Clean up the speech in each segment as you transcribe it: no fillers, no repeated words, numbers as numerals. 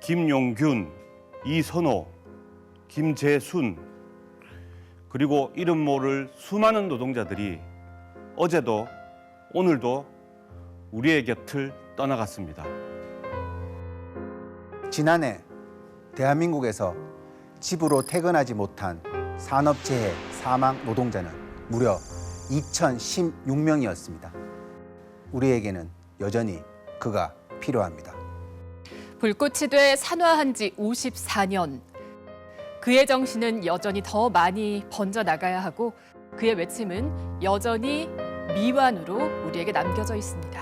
김용균, 이선호, 김재순, 그리고 이름 모를 수많은 노동자들이 어제도 오늘도 우리의 곁을 떠나갔습니다. 지난해 대한민국에서 집으로 퇴근하지 못한 산업재해 사망 노동자는 무려 2,016명이었습니다. 우리에게는 여전히 그가 필요합니다. 불꽃이 돼 산화한 지 54년. 그의 정신은 여전히 더 많이 번져나가야 하고 그의 외침은 여전히 미완으로 우리에게 남겨져 있습니다.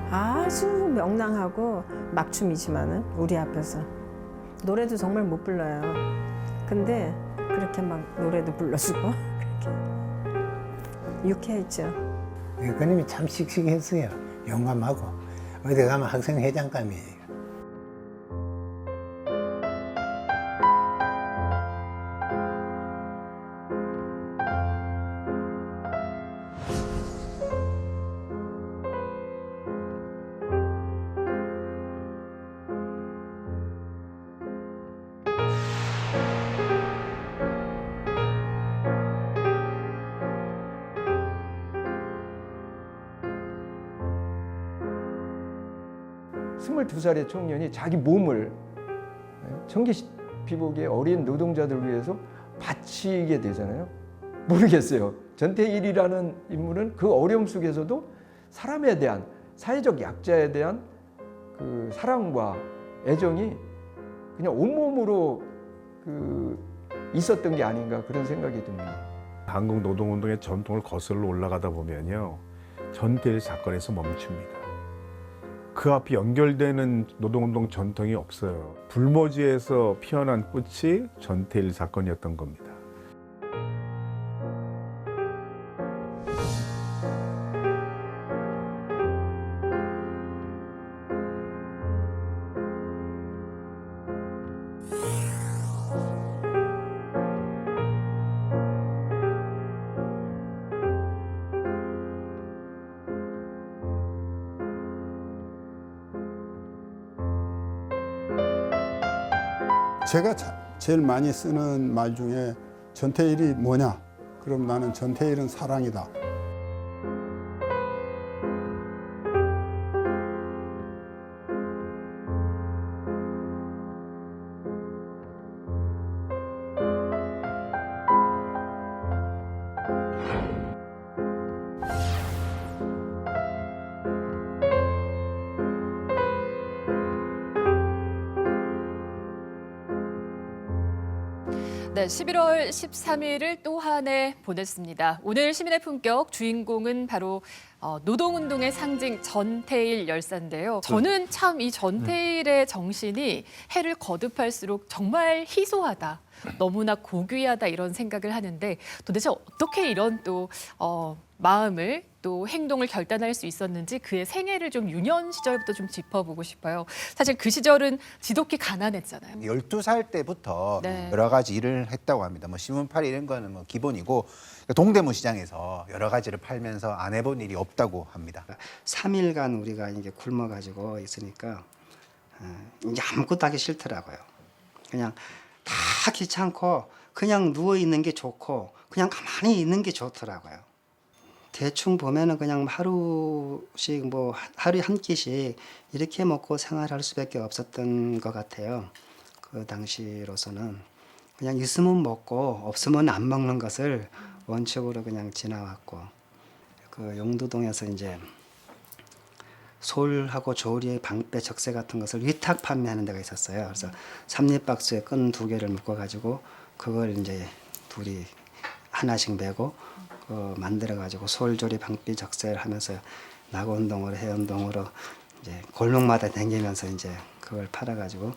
아주 명랑하고 막춤이지만은 우리 앞에서 노래도 정말 못 불러요. 근데 그렇게 막 노래도 불러주고 그렇게 유쾌했죠. 그님이 참 씩씩했어요. 용감하고 어디 가면 학생 회장감이에요. 스물두 살의 청년이 자기 몸을 청계피복의 어린 노동자들을 위해서 바치게 되잖아요. 모르겠어요. 전태일이라는 인물은 그 어려움 속에서도 사람에 대한, 사회적 약자에 대한 그 사랑과 애정이 그냥 온몸으로 있었던 게 아닌가 그런 생각이 듭니다. 한국 노동운동의 전통을 거슬러 올라가다 보면요, 전태일 사건에서 멈춥니다. 그 앞이 연결되는 노동운동 전통이 없어요. 불모지에서 피어난 꽃이 전태일 사건이었던 겁니다. 제가 제일 많이 쓰는 말 중에 전태일이 뭐냐? 그럼 나는 전태일은 사랑이다. 네, 11월 13일을 또 한 해 보냈습니다. 오늘 시민의 품격 주인공은 바로 노동운동의 상징 전태일 열사인데요. 저는 참 이 전태일의 정신이 해를 거듭할수록 정말 희소하다, 너무나 고귀하다 이런 생각을 하는데 도대체 어떻게 이런 또 마음을 또 행동을 결단할 수 있었는지 그의 생애를 좀 유년 시절부터 좀 짚어보고 싶어요. 사실 그 시절은 지독히 가난했잖아요. 12살 때부터 네. 여러 가지 일을 했다고 합니다. 뭐 신문팔이 이런 거는 뭐 기본이고 동대문 시장에서 여러 가지를 팔면서 안 해본 일이 없다고 합니다. 3일간 우리가 이게 굶어가지고 있으니까 이제 아무것도 하기 싫더라고요. 그냥 다 귀찮고 그냥 누워 있는 게 좋고 그냥 가만히 있는 게 좋더라고요. 대충 보면은 그냥 하루씩 뭐 하루에 한 끼씩 이렇게 먹고 생활할 수밖에 없었던 것 같아요. 그 당시로서는 그냥 있으면 먹고 없으면 안 먹는 것을 원칙으로 그냥 지나왔고, 그 용두동에서 이제 솔하고 조리의 방패 적세 같은 것을 위탁 판매하는 데가 있었어요. 그래서 삼립박스에 끈 2개를 묶어 가지고 그걸 이제 둘이 하나씩 메고 만들어 가지고 솔조리 방패 적세를 하면서 낙원동으로 해운동으로 이제 골목마다 다니면서 이제 그걸 팔아 가지고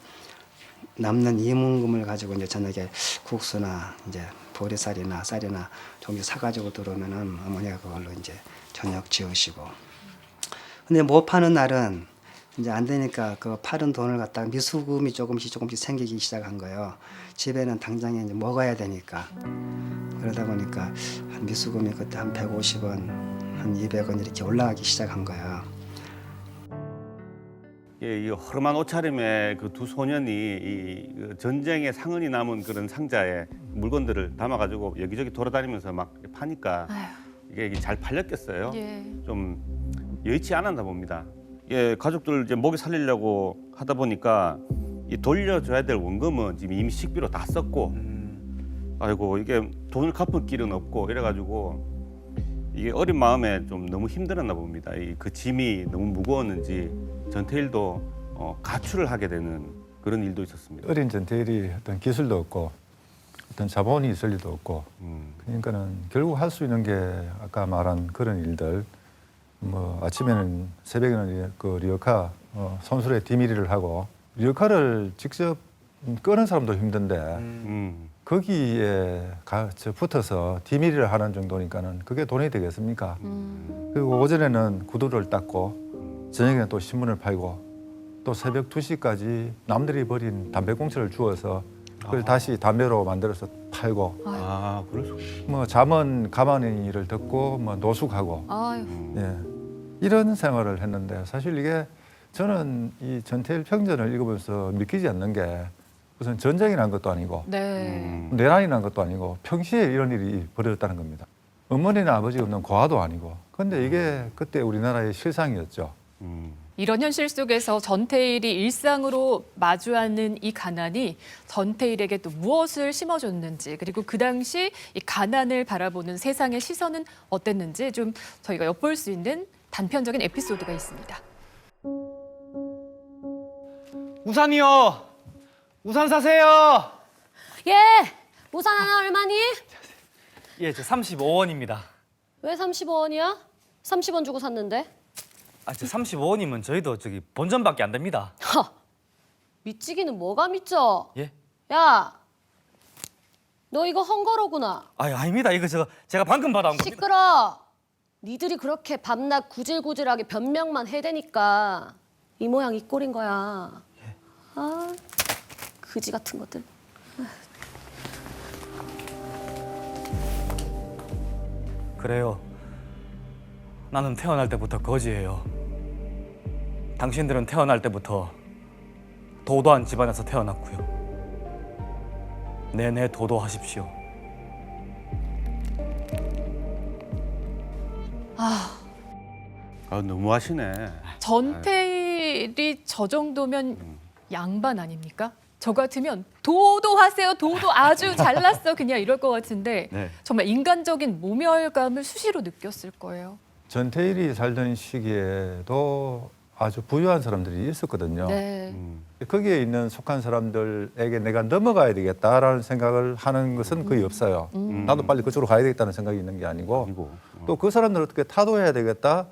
남는 이문금을 가지고 이제 저녁에 국수나 이제 보리쌀이나 쌀이나 종류 사가지고 들어오면은 어머니가 그걸로 이제 저녁 지으시고. 근데 못 파는 날은 이제 안 되니까 그 파는 돈을 갖다가 미수금이 조금씩 생기기 시작한 거예요. 집에는 당장에 이제 먹어야 되니까. 그러다 보니까 한 미수금이 그때 한 150원, 한 200원 이렇게 올라가기 시작한 거예요. 예, 이 허름한 옷차림의 그 두 소년이 그 전쟁의 상흔이 남은 그런 상자에 물건들을 담아가지고 여기저기 돌아다니면서 막 파니까 이게 잘 팔렸겠어요. 예. 좀 여의치 않았나 봅니다. 예, 가족들 이제 먹이 살리려고 하다 보니까 이 돌려줘야 될 원금은 지금 이미 식비로 다 썼고, 아이고 이게 돈을 갚을 길은 없고 이래가지고 이게 어린 마음에 좀 너무 힘들었나 봅니다. 그 짐이 너무 무거웠는지 전태일도 가출을 하게 되는 그런 일도 있었습니다. 어린 전태일이 어떤 기술도 없고 어떤 자본이 있을 리도 없고 그러니까는 결국 할 수 있는 게 아까 말한 그런 일들 뭐 아침에는 새벽에는 그 리어카 선술의 디미리를 하고 리어카를 직접 끄는 사람도 힘든데 거기에 붙어서 디미리를 하는 정도니까는 그게 돈이 되겠습니까? 그리고 오전에는 구두를 닦고 저녁에는 또 신문을 팔고 또 새벽 2시까지 남들이 버린 담배꽁초를 주워서 그걸 다시 담배로 만들어서 팔고 아, 그럴 수 있어요. 뭐 잠은 가만히 일을 듣고 뭐 노숙하고 아유. 예, 이런 생활을 했는데 사실 이게 저는 이 전태일 평전을 읽으면서 믿기지 않는 게 무슨 전쟁이 난 것도 아니고 네. 내란이 난 것도 아니고 평시에 이런 일이 벌어졌다는 겁니다. 어머니나 아버지가 없는 고아도 아니고 근데 이게 그때 우리나라의 실상이었죠. 이런 현실 속에서 전태일이 일상으로 마주하는 이 가난이 전태일에게 또 무엇을 심어줬는지 그리고 그 당시 이 가난을 바라보는 세상의 시선은 어땠는지 좀 저희가 엿볼 수 있는 단편적인 에피소드가 있습니다. 우산이요. 우산 사세요. 예, 우산 하나 얼마니? 예, 저 35원입니다. 왜 35원이야? 30원 주고 샀는데. 아, 저 35원이면 저희도 저기 본전밖에 안 됩니다. 하, 미치기는 뭐가 미쳐? 예? 야, 너 이거 헝거로구나. 아닙니다. 이거 제가 방금 받아온 겁니다. 시끄러. 니들이 그렇게 밤낮 구질구질하게 변명만 해대니까 이 모양 이 꼴인 거야. 아, 그지 같은 것들. 그래요. 나는 태어날 때부터 거지예요. 당신들은 태어날 때부터 도도한 집안에서 태어났고요. 내내 도도하십시오. 너무하시네. 전태일이 저 정도면 양반 아닙니까? 저 같으면 도도하세요. 도도 아주 잘났어. 그냥 이럴 것 같은데 네. 정말 인간적인 모멸감을 수시로 느꼈을 거예요. 전태일이 살던 시기에도 아주 부유한 사람들이 있었거든요. 네. 거기에 있는 속한 사람들에게 내가 넘어가야 되겠다라는 생각을 하는 것은 거의 없어요. 나도 빨리 그쪽으로 가야 되겠다는 생각이 있는 게 아니고 아니고. 또 그 사람들을 어떻게 타도해야 되겠다.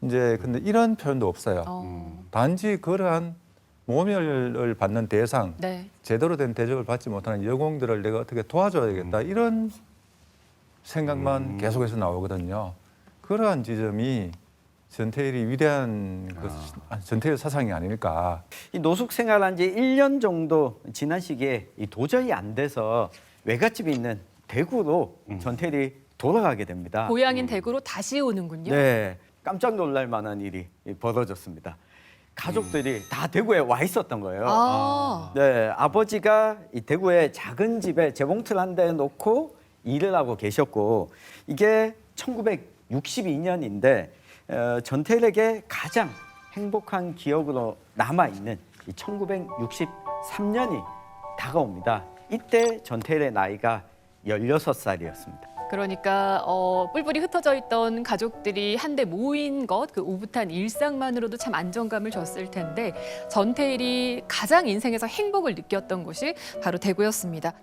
이제 근데 이런 표현도 없어요. 단지 그러한 모멸을 받는 대상, 네. 제대로 된 대접을 받지 못하는 영웅들을 내가 어떻게 도와줘야 되겠다. 이런 생각만 계속해서 나오거든요. 그러한 지점이 전태일이 위대한 전태일 사상이 아닐까. 이 노숙 생활한 지 1년 정도 지난 시기에 도저히 안 돼서 외갓집이 있는 대구로 전태일이 돌아가게 됩니다. 고향인 대구로 다시 오는군요. 네, 깜짝 놀랄 만한 일이 벌어졌습니다. 가족들이 다 대구에 와 있었던 거예요. 아. 네, 아버지가 이 대구에 작은 집에 재봉틀 한 대 놓고 일을 하고 계셨고 이게 1962년인데 전태일에게 가장 행복한 기억으로 남아있는 1963년이 다가옵니다. 이때 전태일의 나이가 16살이었습니다. 그러니까 뿔뿔이 흩어져 있던 가족들이 한데 모인 것, 그 오붓한 일상만으로도 참 안정감을 줬을 텐데 전태일이 가장 인생에서 행복을 느꼈던 곳이 바로 대구였습니다.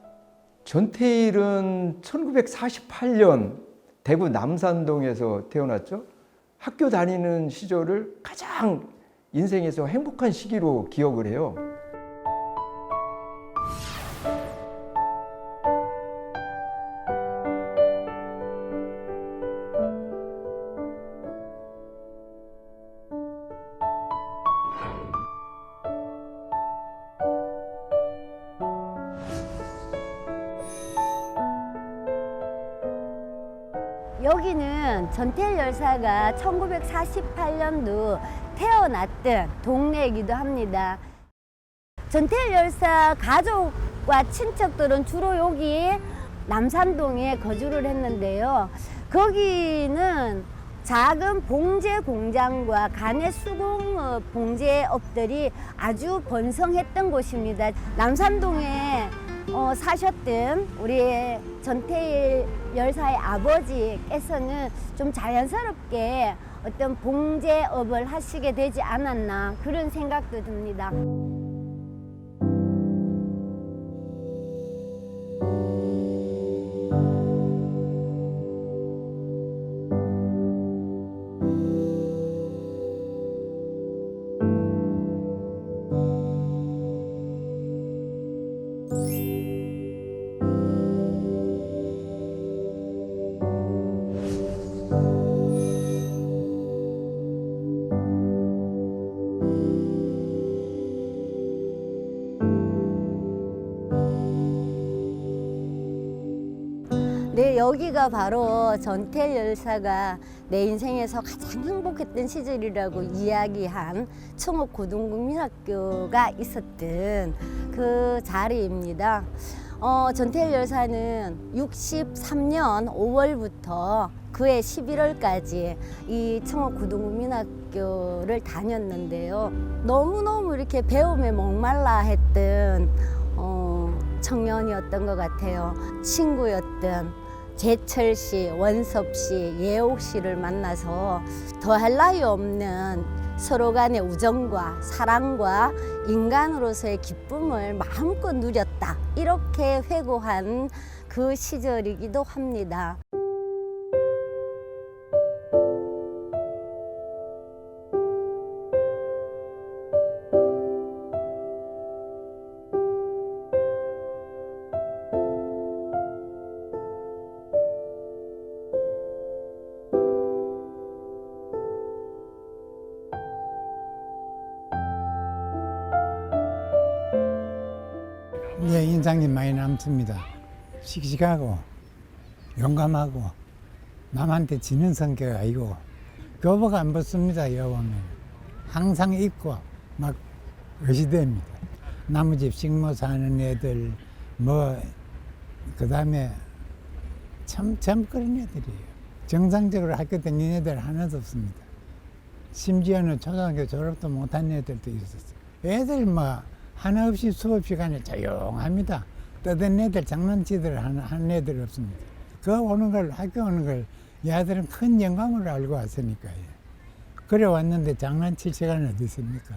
전태일은 1948년 대구 남산동에서 태어났죠. 학교 다니는 시절을 가장 인생에서 행복한 시기로 기억을 해요. 여기는 전태일 열사가 1948년도 태어났던 동네이기도 합니다. 전태일 열사 가족과 친척들은 주로 여기 남산동에 거주를 했는데요. 거기는 작은 봉제 공장과 간의 수공업 봉제업들이 아주 번성했던 곳입니다. 남산동에 사셨던 우리 전태일 열사의 아버지께서는 좀 자연스럽게 어떤 봉제업을 하시게 되지 않았나 그런 생각도 듭니다. 네, 여기가 바로 전태일 열사가 내 인생에서 가장 행복했던 시절이라고 이야기한 청옥고등국민학교가 있었던 그 자리입니다. 전태일 열사는 63년 5월부터 그해 11월까지 이 청옥고등국민학교를 다녔는데요. 너무너무 이렇게 배움에 목말라 했던 청년이었던 것 같아요. 친구였던 제철 씨, 원섭 씨, 예옥 씨를 만나서 더할 나위 없는 서로 간의 우정과 사랑과 인간으로서의 기쁨을 마음껏 누렸다. 이렇게 회고한 그 시절이기도 합니다. 네, 인상이 많이 남습니다. 씩씩하고 용감하고 남한테 지는 성격 아니고 교복 안 벗습니다. 여보면 항상 입고 막 의시됩니다. 나무집 식모 사는 애들 그다음에 참 그런 애들이에요. 정상적으로 학교 다니는 애들 하나도 없습니다. 심지어는 초등학교 졸업도 못한 애들도 있었어요. 애들 하나 없이 수업 시간에 조용합니다. 떠든 애들, 장난치들 하는 애들 없습니다. 학교 오는 걸 얘들은 큰 영광으로 알고 왔으니까요. 그래 왔는데 장난칠 시간은 어디 있습니까?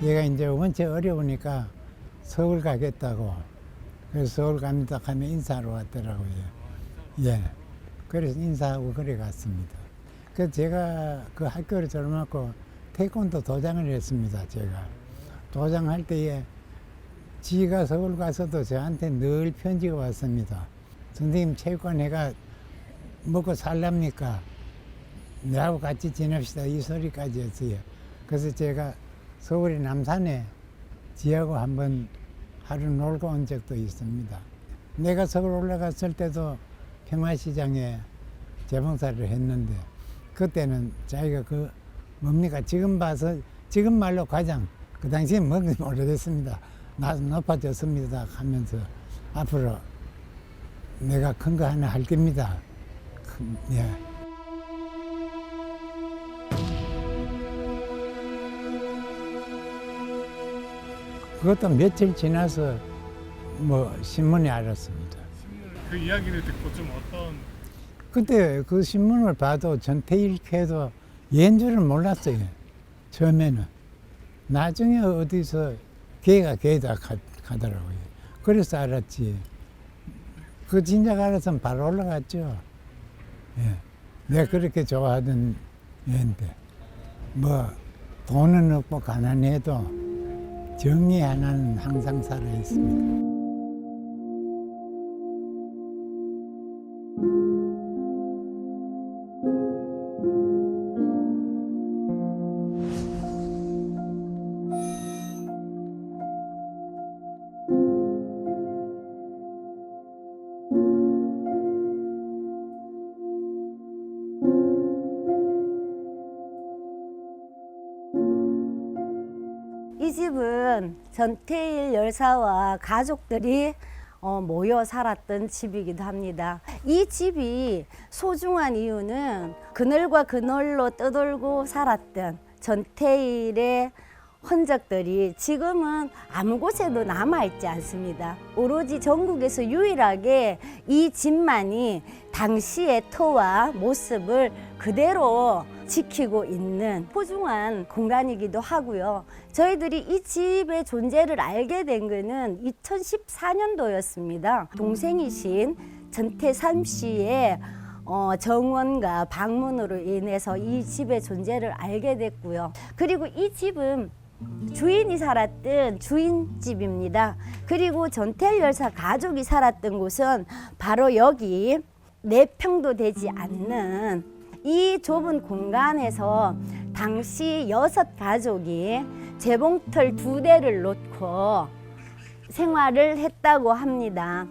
얘가 이제 원체 어려우니까 서울 가겠다고. 그래서 서울 갑니다 하면 인사하러 왔더라고요. 예. 그래서 인사하고 그래 갔습니다. 그래서 제가 그 학교를 졸업하고 태권도 도장을 했습니다. 제가. 도장할 때에 지가 서울 가서도 저한테 늘 편지가 왔습니다. 선생님 체육관회가 먹고 살랍니까? 내하고 같이 지냅시다. 이 소리까지 했어요. 그래서 제가 서울의 남산에 지하고 한번 하루 놀고 온 적도 있습니다. 내가 서울 올라갔을 때도 평화시장에 재봉사를 했는데 그때는 자기가 뭡니까 지금 말로 과장 그 당시에 뭔지 오래됐습니다. 나도 높아졌습니다 하면서 앞으로 내가 큰 거 하나 할 겁니다. 예. 그것도 며칠 지나서 신문에 알았습니다. 그 이야기를 듣고 좀 어떤? 그때 그 신문을 봐도 전태일 캐도 얘인 줄은 몰랐어요. 처음에는. 나중에 어디서 걔가 걔다 가더라고요. 그래서 알았지. 그 진작 알았으면 바로 올라갔죠. 예. 내가 그렇게 좋아하던 애인데 돈은 없고 가난해도 정의 하나는 항상 살아있습니다. 이 집은 전태일 열사와 가족들이 모여 살았던 집이기도 합니다. 이 집이 소중한 이유는 그늘과 그늘로 떠돌고 살았던 전태일의 흔적들이 지금은 아무 곳에도 남아있지 않습니다. 오로지 전국에서 유일하게 이 집만이 당시의 터와 모습을 그대로 지키고 있는 소중한 공간이기도 하고요. 저희들이 이 집의 존재를 알게 된 거는 2014년도였습니다. 동생이신 전태삼 씨의 정원과 방문으로 인해서 이 집의 존재를 알게 됐고요. 그리고 이 집은 주인이 살았던 주인집입니다. 그리고 전태일 열사 가족이 살았던 곳은 바로 여기 4평도 되지 않는 이 좁은 공간에서 당시 6가족이 재봉틀 2대를 놓고 생활을 했다고 합니다.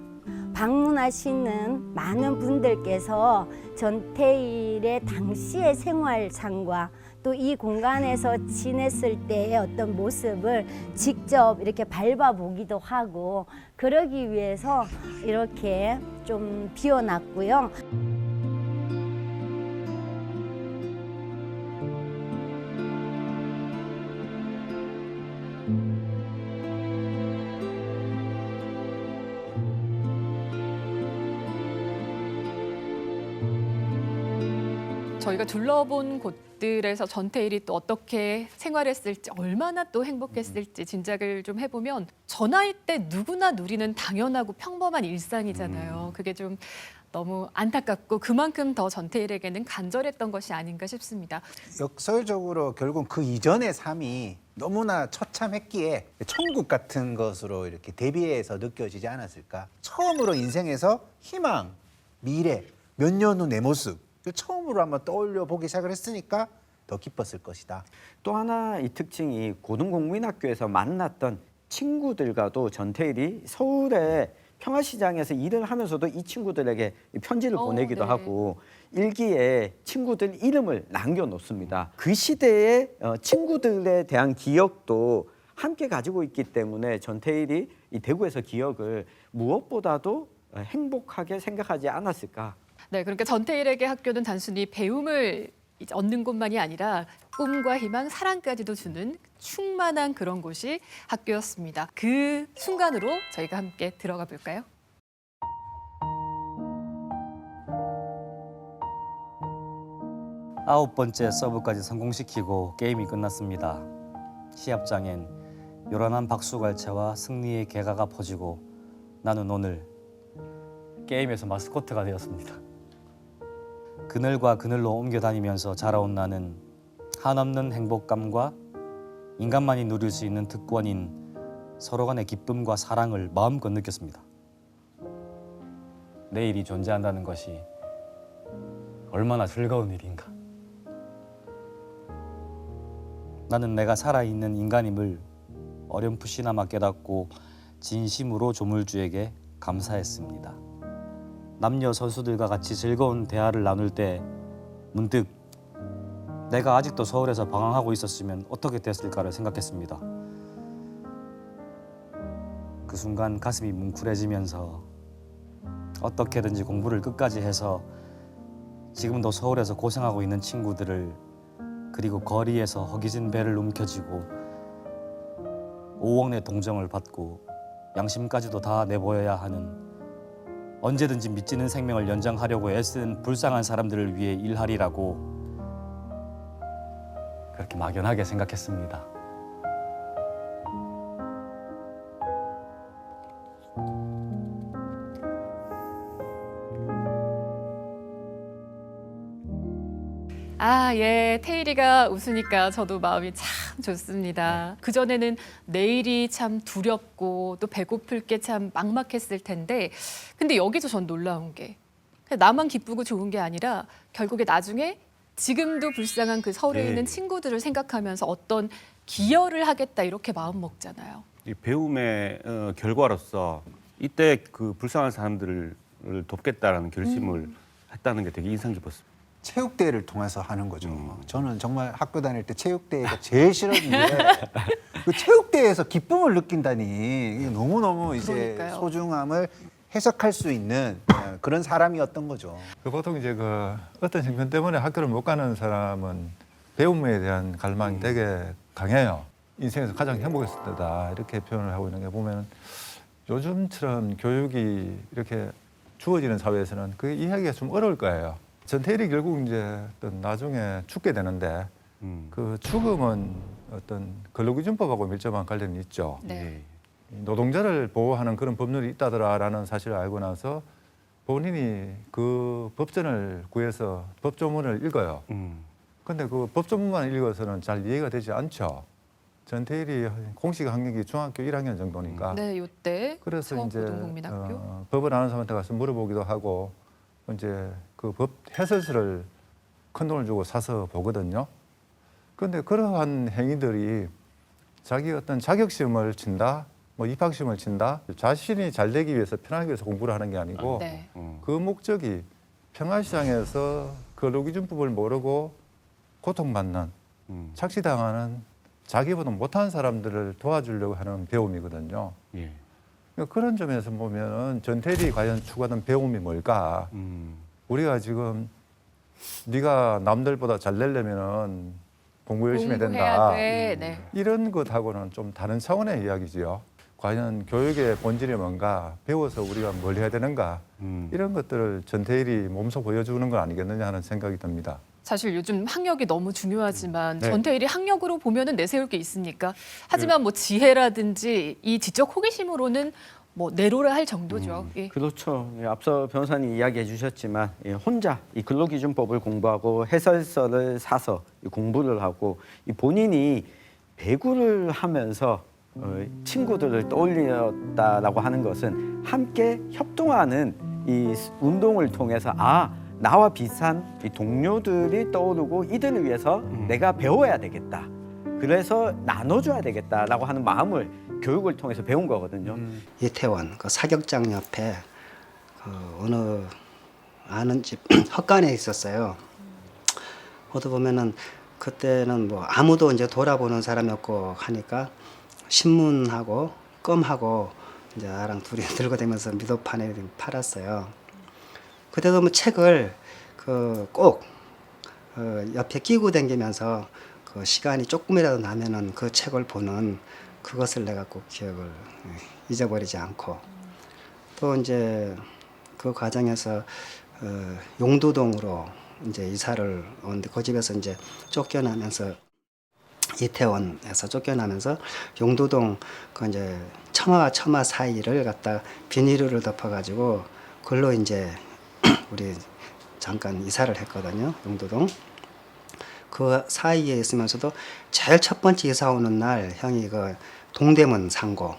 방문하시는 많은 분들께서 전태일의 당시의 생활상과 또 이 공간에서 지냈을 때의 어떤 모습을 직접 이렇게 밟아보기도 하고 그러기 위해서 이렇게 좀 비워놨고요. 저희가 둘러본 곳들에서 전태일이 또 어떻게 생활했을지 얼마나 또 행복했을지 짐작을 좀 해보면 저 나이 때 누구나 누리는 당연하고 평범한 일상이잖아요. 그게 좀 너무 안타깝고 그만큼 더 전태일에게는 간절했던 것이 아닌가 싶습니다. 역설적으로 결국 그 이전의 삶이 너무나 처참했기에 천국 같은 것으로 이렇게 대비해서 느껴지지 않았을까. 처음으로 인생에서 희망, 미래, 몇 년 후 내 모습 처음으로 한번 떠올려 보기 시작을 했으니까 더 기뻤을 것이다. 또 하나 이 특징이 고등공민학교에서 만났던 친구들과도 전태일이 서울의 평화시장에서 일을 하면서도 이 친구들에게 편지를 보내기도 하고 일기에 친구들 이름을 남겨놓습니다. 그 시대의 친구들에 대한 기억도 함께 가지고 있기 때문에 전태일이 이 대구에서 기억을 무엇보다도 행복하게 생각하지 않았을까. 네, 그러니까 전태일에게 학교는 단순히 배움을 얻는 곳만이 아니라 꿈과 희망, 사랑까지도 주는 충만한 그런 곳이 학교였습니다. 그 순간으로 저희가 함께 들어가 볼까요? 아홉 번째 서브까지 성공시키고 게임이 끝났습니다. 시합장엔 요란한 박수갈채와 승리의 개가가 퍼지고 나는 오늘 게임에서 마스코트가 되었습니다. 그늘과 그늘로 옮겨 다니면서 자라온 나는 한없는 행복감과 인간만이 누릴 수 있는 특권인 서로 간의 기쁨과 사랑을 마음껏 느꼈습니다. 내일이 존재한다는 것이 얼마나 즐거운 일인가. 나는 내가 살아있는 인간임을 어렴풋이나마 깨닫고 진심으로 조물주에게 감사했습니다. 남녀 선수들과 같이 즐거운 대화를 나눌 때 문득 내가 아직도 서울에서 방황하고 있었으면 어떻게 됐을까를 생각했습니다. 그 순간 가슴이 뭉클해지면서 어떻게든지 공부를 끝까지 해서 지금도 서울에서 고생하고 있는 친구들을 그리고 거리에서 허기진 배를 움켜쥐고 5억 내 동정을 받고 양심까지도 다 내보여야 하는 언제든지 미치는 생명을 연장하려고 애쓰는 불쌍한 사람들을 위해 일하리라고 그렇게 막연하게 생각했습니다. 아, 예. 태일이가 웃으니까 저도 마음이 참 좋습니다. 그전에는 내일이 참 두렵고 또 배고플 게 참 막막했을 텐데 근데 여기서 전 놀라운 게 나만 기쁘고 좋은 게 아니라 결국에 나중에 지금도 불쌍한 그 서울에 있는 친구들을 생각하면서 어떤 기여를 하겠다 이렇게 마음 먹잖아요. 이 배움의 결과로서 이때 그 불쌍한 사람들을 돕겠다라는 결심을 했다는 게 되게 인상 깊었습니다. 체육대회를 통해서 하는 거죠. 저는 정말 학교 다닐 때 체육대회가 제일 싫었는데 그 체육대회에서 기쁨을 느낀다니 이게 너무너무 이제 그러니까요. 소중함을 해석할 수 있는 그런 사람이었던 거죠. 그 보통 이제 그 어떤 형편 때문에 학교를 못 가는 사람은 배움에 대한 갈망이 되게 강해요. 인생에서 가장 행복했을 때다 이렇게 표현을 하고 있는 게 보면 요즘처럼 교육이 이렇게 주어지는 사회에서는 그 이해하기가 좀 어려울 거예요. 전태일이 결국 이제 어떤 나중에 죽게 되는데 그 죽음은 어떤 근로기준법하고 밀접한 관련이 있죠. 네. 노동자를 보호하는 그런 법률이 있다더라라는 사실을 알고 나서 본인이 그 법전을 구해서 법조문을 읽어요. 근데 그 법조문만 읽어서는 잘 이해가 되지 않죠. 전태일이 공식 학력이 중학교 1학년 정도니까. 네, 요때 그래서 이제 서울고등국민학교. 법을 아는 사람한테 가서 물어보기도 하고 이제 그 법 해설서를 큰 돈을 주고 사서 보거든요. 그런데 그러한 행위들이 자기 어떤 자격시험을 친다, 뭐 입학시험을 친다, 자신이 잘 되기 위해서 편하기 위해서 공부를 하는 게 아니고 네. 그 목적이 평화시장에서 근로기준법을 모르고 고통받는, 착취당하는 자기보다 못한 사람들을 도와주려고 하는 배움이거든요. 예. 그러니까 그런 점에서 보면 전태일이 과연 추구하는 배움이 뭘까? 우리가 지금 네가 남들보다 잘 내려면은 공부 열심히 해야 된다. 공부해야 돼. 네. 이런 것하고는 좀 다른 차원의 이야기지요. 과연 교육의 본질이 뭔가, 배워서 우리가 뭘 해야 되는가, 이런 것들을 전태일이 몸소 보여주는 건 아니겠느냐 하는 생각이 듭니다. 사실 요즘 학력이 너무 중요하지만 네. 전태일이 학력으로 보면은 내세울 게 있습니까? 하지만 뭐 지혜라든지 이 지적 호기심으로는 뭐 내로라 할 정도죠. 예. 그렇죠. 예, 앞서 변호사님 이야기해 주셨지만 혼자 이 근로기준법을 공부하고 해설서를 사서 공부를 하고 본인이 배구를 하면서 친구들을 떠올렸다라고 하는 것은 함께 협동하는 이 운동을 통해서 나와 비슷한 이 동료들이 떠오르고 이들을 위해서 내가 배워야 되겠다. 그래서 나눠줘야 되겠다라고 하는 마음을 교육을 통해서 배운 거거든요. 이태원 그 사격장 옆에 그 어느 아는 집 헛간에 있었어요. 어디 보면은 그때는 뭐 아무도 이제 돌아보는 사람이 없고 하니까 신문하고 껌하고 이제 나랑 둘이 들고 다니면서 미도판에 팔았어요. 그때도 뭐 책을 꼭 옆에 끼고 다니면서 그 시간이 조금이라도 나면은 그 책을 보는 그것을 내가 꼭 기억을 잊어버리지 않고 또 이제 그 과정에서 용두동으로 이제 이사를 오는데 그 집에서 이제 쫓겨나면서 이태원에서 쫓겨나면서 용두동 그 이제 처마와 처마 사이를 갖다 비닐을 덮어가지고 그걸로 이제 우리 잠깐 이사를 했거든요. 용두동. 그 사이에 있으면서도 제일 첫 번째 이사 오는 날 형이 그 동대문 상고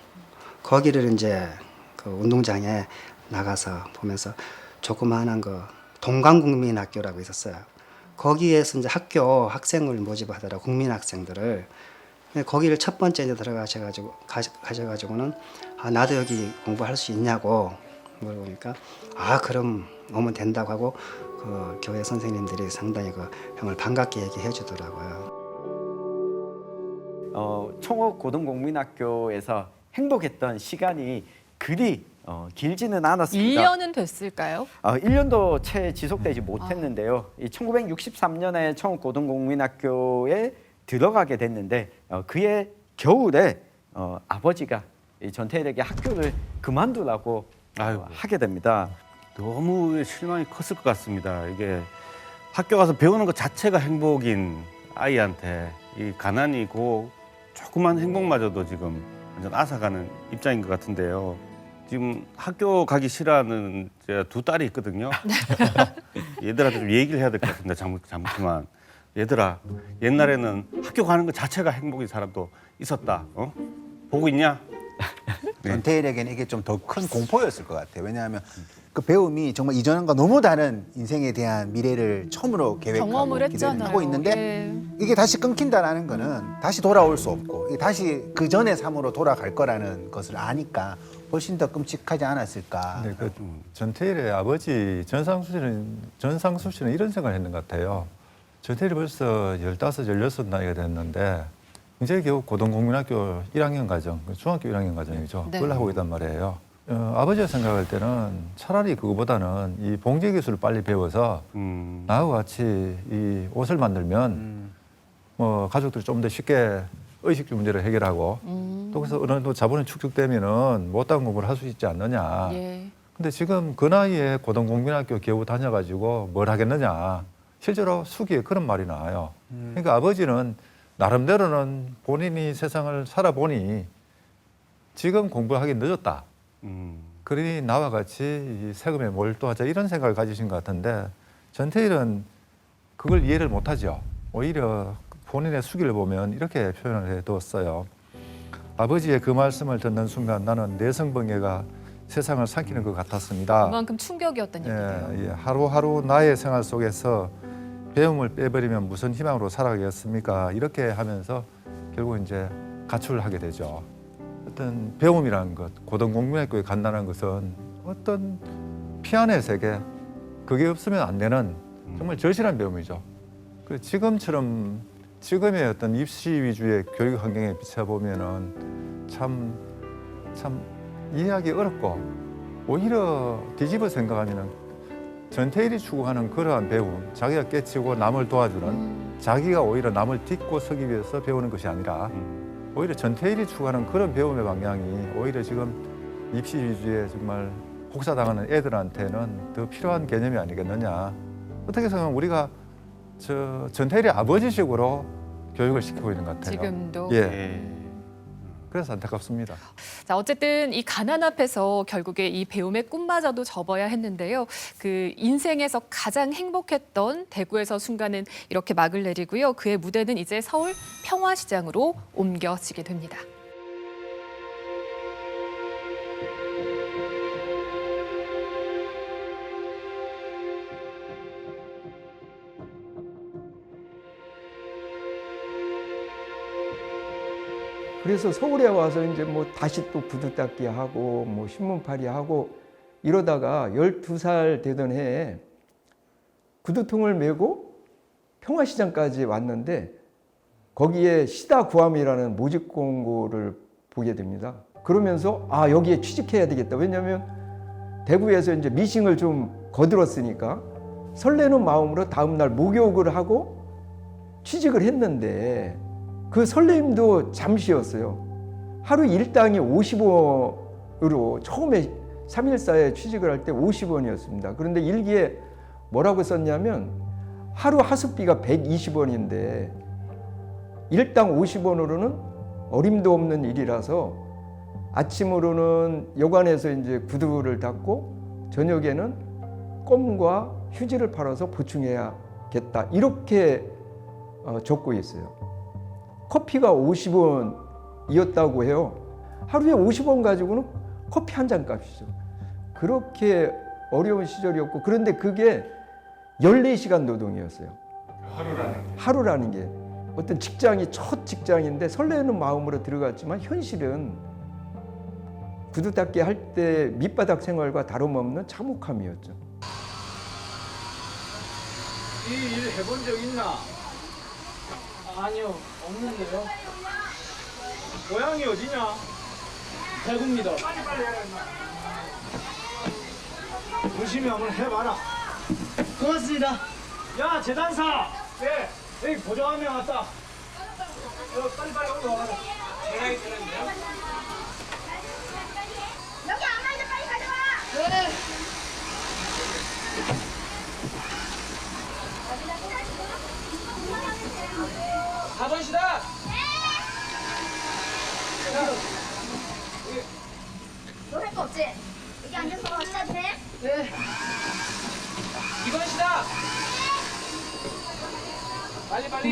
거기를 이제 그 운동장에 나가서 보면서 조그마한 그 동강국민학교라고 있었어요. 거기에서 이제 학생을 모집하더라고 국민학생들을. 거기를 첫 번째 이제 가셔가지고는 나도 여기 공부할 수 있냐고 물어보니까 그럼 오면 된다고 하고 그 교회 선생님들이 상당히 그 형을 반갑게 얘기해 주더라고요. 청옥 고등국민학교에서 행복했던 시간이 그리 길지는 않았습니다. 1년은 됐을까요? 1년도 채 지속되지 못했는데요. 1963년에 청옥 고등국민학교에 들어가게 됐는데 그해 겨울에 아버지가 전태일에게 학교를 그만두라고 하게 됩니다. 너무 실망이 컸을 것 같습니다. 이게 학교 가서 배우는 것 자체가 행복인 아이한테 이 가난이고 조그만 행복마저도 지금 완전 앗아가는 입장인 것 같은데요. 지금 학교 가기 싫어하는 제 두 딸이 있거든요. 얘들한테 좀 얘기를 해야 될 것 같은데 잠시만. 얘들아, 옛날에는 학교 가는 것 자체가 행복인 사람도 있었다. 보고 있냐? 전태일에게는 이게 좀 더 큰 공포였을 것 같아요. 왜냐하면 그 배움이 정말 이전과 너무 다른 인생에 대한 미래를 처음으로 계획하고 경험을 기대를 했잖아요. 하고 있는데 예. 이게 다시 끊긴다라는 거는 다시 돌아올 수 없고 이게 다시 그 전의 삶으로 돌아갈 거라는 것을 아니까 훨씬 더 끔찍하지 않았을까. 네, 그 전태일의 아버지 전상수 씨는 이런 생각을 했는 것 같아요. 전태일이 벌써 15, 16 나이가 됐는데 이제 겨우 고등공민학교 1학년 과정, 중학교 1학년 과정이죠. 네. 그걸 하고 있단 말이에요. 아버지가 생각할 때는 차라리 그거보다는 이 봉제 기술을 빨리 배워서 나하고 같이 이 옷을 만들면 뭐 가족들이 좀 더 쉽게 의식주 문제를 해결하고 또 그래서 어느 정도 자본이 축적되면은 못다한 공부를 할 수 있지 않느냐. 예. 근데 지금 그 나이에 고등공민학교 겨우 다녀가지고 뭘 하겠느냐. 실제로 수기에 그런 말이 나와요. 그러니까 아버지는 나름대로는 본인이 세상을 살아보니 지금 공부하기 늦었다. 그러니 나와 같이 이 세금에 몰두하자 이런 생각을 가지신 것 같은데 전태일은 그걸 이해를 못하죠. 오히려 본인의 수기를 보면 이렇게 표현을 해뒀어요. 아버지의 그 말씀을 듣는 순간 나는 내성병해가 세상을 삼키는 것 같았습니다. 그만큼 충격이었던 얘기예요. 예, 하루하루 나의 생활 속에서 배움을 빼버리면 무슨 희망으로 살아가겠습니까? 이렇게 하면서 결국 이제 가출을 하게 되죠. 어떤 배움이라는 것, 고등공민학교에 간다는 것은 어떤 피안의 세계, 그게 없으면 안 되는 정말 절실한 배움이죠. 지금처럼 지금의 어떤 입시 위주의 교육 환경에 비춰보면은 참 이해하기 어렵고 오히려 뒤집어 생각하면은 전태일이 추구하는 그러한 배움, 자기가 깨치고 남을 도와주는 자기가 오히려 남을 딛고 서기 위해서 배우는 것이 아니라 오히려 전태일이 추구하는 그런 배움의 방향이 오히려 지금 입시 위주의 정말 혹사당하는 애들한테는 더 필요한 개념이 아니겠느냐. 어떻게 생각하면 우리가 전태일의 아버지식으로 교육을 시키고 있는 것 같아요. 지금도. 예. 그래서 안타깝습니다. 자, 어쨌든 이 가난 앞에서 결국에 이 배움의 꿈마저도 접어야 했는데요. 그 인생에서 가장 행복했던 대구에서 순간은 이렇게 막을 내리고요. 그의 무대는 이제 서울 평화시장으로 옮겨지게 됩니다. 그래서 서울에 와서 이제 뭐 다시 또 구두 닦기 하고 뭐 신문팔이 하고 이러다가 12살 되던 해에 구두통을 메고 평화시장까지 왔는데 거기에 시다 구함이라는 모집 공고를 보게 됩니다. 그러면서 아, 여기에 취직해야 되겠다. 왜냐하면 대구에서 이제 미싱을 좀 거들었으니까 설레는 마음으로 다음날 목욕을 하고 취직을 했는데 그 설레임도 잠시였어요. 하루 일당이 50원으로 처음에 3.14에 취직을 할 때 50원이었습니다. 그런데 일기에 뭐라고 썼냐면 하루 하숙비가 120원인데 일당 50원으로는 어림도 없는 일이라서 아침으로는 여관에서 이제 구두를 닦고 저녁에는 껌과 휴지를 팔아서 보충해야겠다. 이렇게 적고 있어요. 커피가 50원이었다고 해요. 하루에 50원 가지고는 커피 한 잔 값이죠. 그렇게 어려운 시절이었고 그런데 그게 14시간 노동이었어요. 하루라는 게. 어떤 직장이 첫 직장인데 설레는 마음으로 들어갔지만 현실은 구두 닦기 할 때 밑바닥 생활과 다름없는 참혹함이었죠. 이 일 해본 적 있나? 아니요, 없는데요. 고향이 어디냐? 대구입니다. 빨리 해라, 임마. 열심히 한번 해봐라. 고맙습니다. 야, 재단사! 네, 여기 보조 한 명 왔다. 빨리 올라와라. 제가 있는데요? 여기 안 와있는 빨리 가져와! 네. 4번시다! 너 할 거 없지? 여기 앉아서 하셔도 돼? 네. 2번시다! 빨리!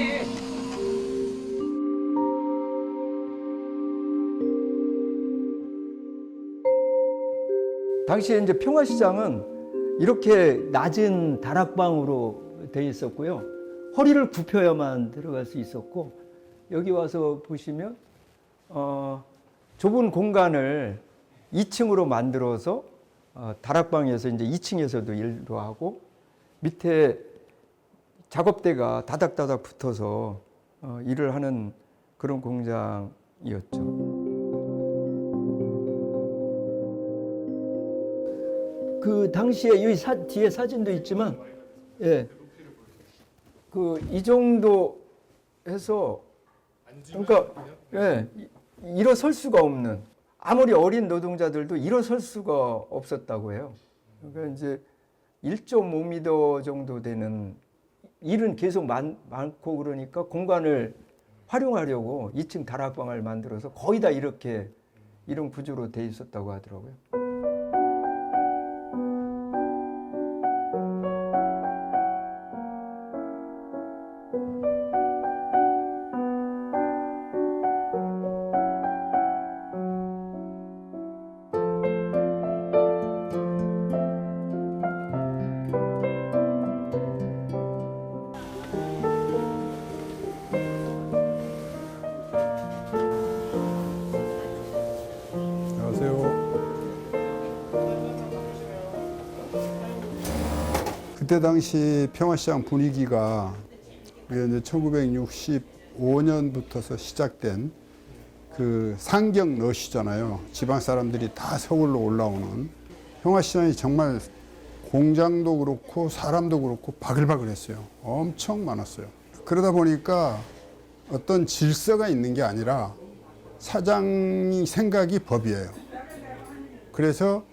당시에 이제 평화시장은 이렇게 낮은 다락방으로 되어 있었고요. 허리를 굽혀야만 들어갈 수 있었고 여기 와서 보시면 좁은 공간을 2층으로 만들어서 다락방에서 이제 2층에서도 일도 하고 밑에 작업대가 다닥다닥 붙어서 일을 하는 그런 공장이었죠. 그 당시에 이 뒤에 사진도 있지만, 예, 그 이 정도 해서 그러니까 예, 일어설 수가 없는, 아무리 어린 노동자들도 일어설 수가 없었다고 해요. 그러니까 이제 1.5m 정도 되는 일은 계속 많고 그러니까 공간을 활용하려고 2층 다락방을 만들어서 거의 다 이렇게 이런 구조로 돼 있었다고 하더라고요. 그때 당시 평화시장 분위기가 이제 1965년부터서 시작된 그 상경 러시잖아요. 지방 사람들이 다 서울로 올라오는. 평화시장이 정말 공장도 그렇고 사람도 그렇고 바글바글했어요. 엄청 많았어요. 그러다 보니까 어떤 질서가 있는 게 아니라 사장이 생각이 법이에요. 그래서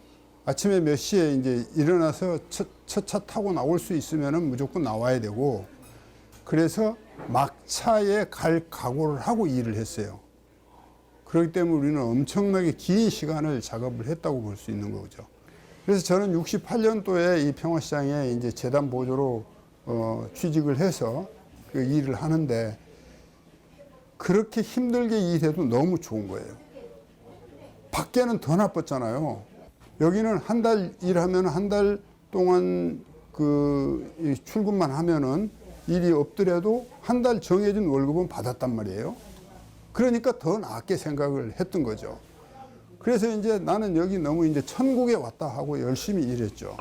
아침에 몇 시에 이제 일어나서 첫 차 타고 나올 수 있으면은 무조건 나와야 되고, 그래서 막차에 갈 각오를 하고 일을 했어요. 그렇기 때문에 우리는 엄청나게 긴 시간을 작업을 했다고 볼 수 있는 거죠. 그래서 저는 68년도에 이 평화시장에 이제 재단 보조로 취직을 해서 그 일을 하는데, 그렇게 힘들게 일해도 너무 좋은 거예요. 밖에는 더 나빴잖아요. 여기는 한 달 일하면 한 달 동안 그 출근만 하면은 일이 없더라도 한 달 정해진 월급은 받았단 말이에요. 그러니까 더 낫게 생각을 했던 거죠. 그래서 이제 나는 여기 너무 이제 천국에 왔다 하고 열심히 일했죠.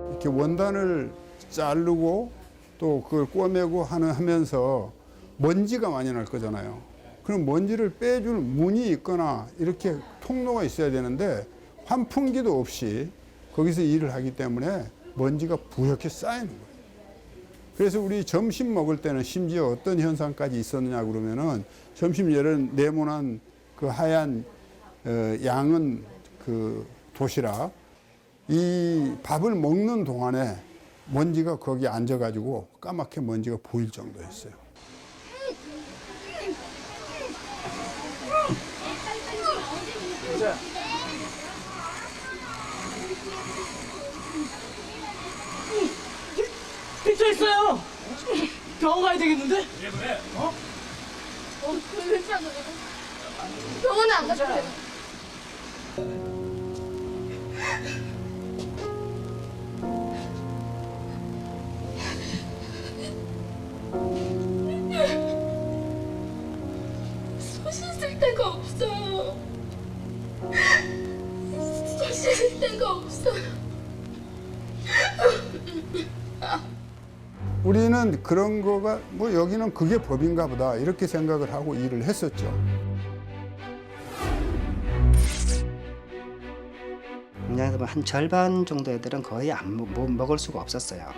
이렇게 원단을 자르고 또 그걸 꿰매고 하면서 먼지가 많이 날 거잖아요. 그럼 먼지를 빼줄 문이 있거나 이렇게 통로가 있어야 되는데 환풍기도 없이 거기서 일을 하기 때문에 먼지가 부옇게 쌓이는 거예요. 그래서 우리 점심 먹을 때는 심지어 어떤 현상까지 있었느냐 그러면은 점심 예를 네모난 그 하얀 양은 그 도시락, 이 밥을 먹는 동안에 먼지가 거기 앉아가지고 까맣게 먼지가 보일 정도였어요. 삐져 있어요. 병원 가야 되겠는데? 그래. 괜찮아. 병원에 안 가도 돼. 손 씻을 데가 없어요. 손 씻을 데가 없어요. 우리는 그런 거가 뭐 여기는 그게 법인가 보다 이렇게 생각을 하고 일을 했었죠. 그냥 한 절반 정도 애들은 거의 못 먹을 수가 없었어요.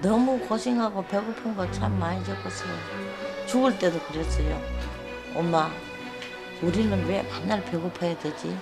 너무 고생하고 배고픈 거 참 많이 겪었어요. 죽을 때도 그랬어요. 엄마, 우리는 왜 맨날 배고파야 되지?